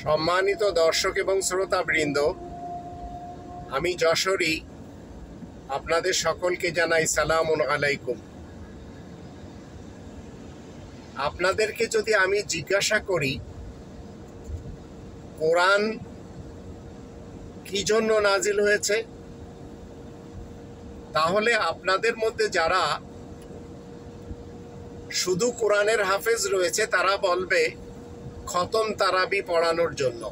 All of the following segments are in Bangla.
সম্মানিত দর্শক এবং শ্রোতাবৃন্দ, আমি যশোরী আপনাদের সকলকে জানাই সালামুন আলাইকুম। আপনাদেরকে যদি আমি জিজ্ঞাসা করি কোরআন কি জন্য নাজিল হয়েছে, তাহলে আপনাদের মধ্যে যারা শুধু কোরআনের হাফেজ রয়েছে তারা বলবে খতম তারাবি পড়ানোর জন্য।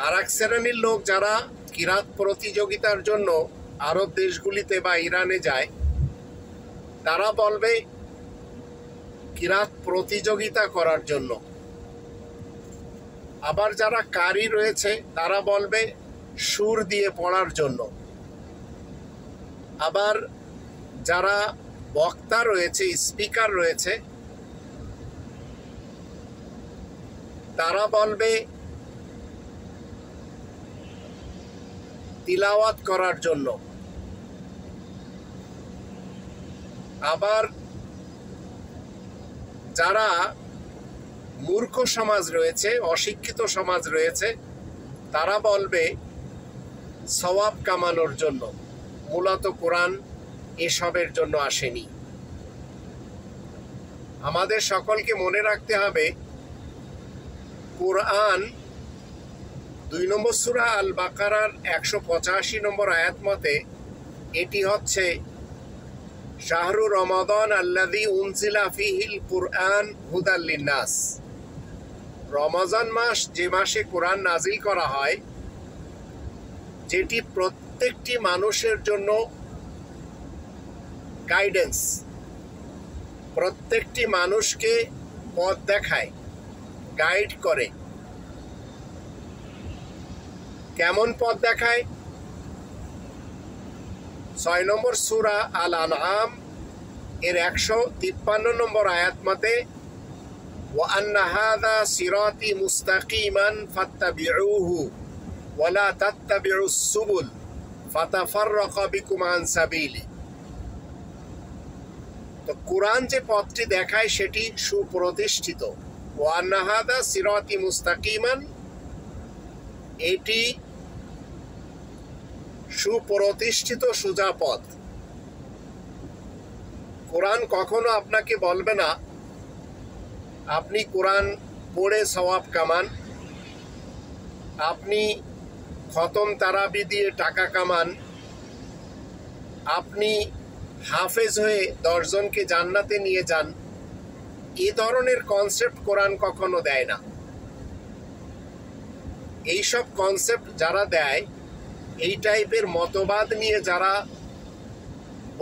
আর এক শ্রেণীর লোক যারা কিরাত প্রতিযোগিতার জন্য আরব দেশগুলিতে বা ইরানে যায় তারা বলবে কিরাত প্রতিযোগিতা করার জন্য। আবার যারা কারি রয়েছে তারা বলবে সুর দিয়ে পড়ার জন্য। আবার যারা বক্তা রয়েছে, স্পিকার রয়েছে, তারা বলবে তিলাওয়াত করার জন্য। আবার যারা মূর্খ সমাজ রয়েছে, অশিক্ষিত সমাজ রয়েছে, তারা বলবে সওয়াব কামানোর জন্য। মূলত কোরআন এসবের জন্য আসেনি। আমাদের সকলকে মনে রাখতে হবে কোরআন 2 নম্বর সূরা আল বাকারার 185 নম্বর আয়াত মতে এটি হচ্ছে শাহরু রমাদান আল্লাযী উনজিলা ফীহিল কুরআন হুদাল লিন্নাস। রমজান মাস যে মাসে কোরআন নাজিল করা হয়, যেটি প্রত্যেকটি মানুষের জন্য গাইডেন্স, প্রত্যেকটি মানুষকে পথ দেখায়, গাইড করে। কেমন পথ দেখায়? 6 নম্বর সূরা আল আনআম এর 153 নম্বর আয়াত মতে ওয়া আন্না হাযা সিরাতি মুস্তাকিমান ফাত্তাবিউহু ওয়া লা তাত্তাবিউস সুবুল ফাতাফাররাকা বিকুম আন সাবিলি। তো কোরআন যে পথটি দেখায় সেটি সুপ্রতিষ্ঠিত। ওয়া আন্না হাযা সিরাতি মুস্তাকিমান, এটি সুপ্রতিষ্ঠিত সোজা পথ। কোরআন কখনো আপনাকে বলবে না আপনি কোরআন পড়ে সওয়াব কামান, আপনি খতম তারাবি দিয়ে টাকা কামান, আপনি হাফেজ হয়ে 10 জনকে জান্নাতে নিয়ে যান। এ ধরনের কনসেপ্ট কোরআন কখনো দেয় না। এইসব কনসেপ্ট যারা দেয়, এই টাইপের মতবাদ নিয়ে যারা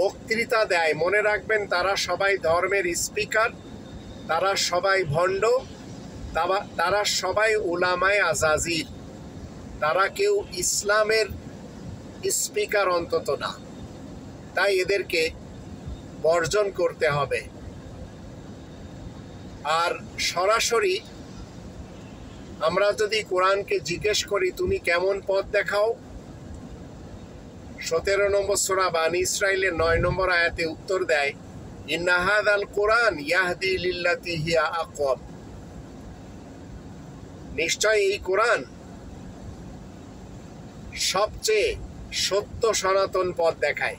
বক্তৃতা দেয়, মনে রাখবেন তারা সবাই ধর্মের স্পিকার, তারা সবাই ভণ্ড, তারা সবাই উলামায়ে আজাজির, তারা কেউ ইসলামের স্পিকার অন্তত না। তাই এদেরকে বর্জন করতে হবে। আর সরাসরি আমরা যদি কোরআনকে জিজ্ঞেস করি তুমি কেমন পথ দেখাও, 17 নম্বর সূরা বানী ইসরাঈলের 9 নম্বর আয়াতে উত্তর দেয় ইন্না হাযাল কুরআন ইয়াহদি লিল্লাতী হিয়া আকওয়াম। নিশ্চয় এই কোরআন সবচেয়ে সত্য সনাতন পথ দেখায়,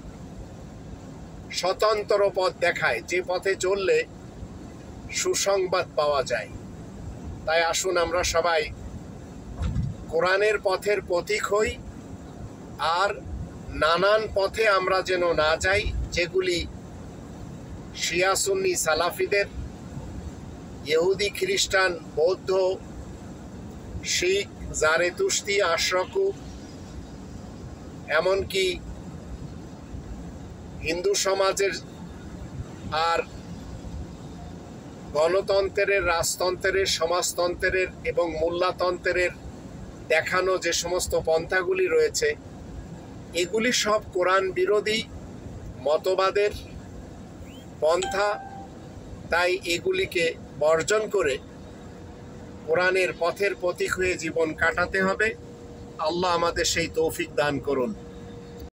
স্বতন্ত্র পথ দেখায়, যে পথে চললে সুসংবাদ পাওয়া যায়। তাই আসুন আমরা সবাই কোরআনের পথের পথিক হই, আর নানান পথে আমরা যেন না যাই যেগুলি শিয়া সুন্নি সালাফিদের, ইহুদি খ্রিস্টান বৌদ্ধ শিখ জারেতুস্তি আশরাকু, এমনকি হিন্দু সমাজের আর গণতন্ত্রের, রাজতন্ত্রের, সমাজতন্ত্রের এবং মোল্লাতন্ত্রের দেখানো যে সমস্ত পন্থাগুলি রয়েছে, এগুলি সব কোরআন বিরোধী মতবাদের পন্থা। তাই এগুলিকে বর্জন করে কোরআনের পথের পথিক হয়ে জীবন কাটাতে হবে। আল্লাহ আমাদের সেই তৌফিক দান করুন।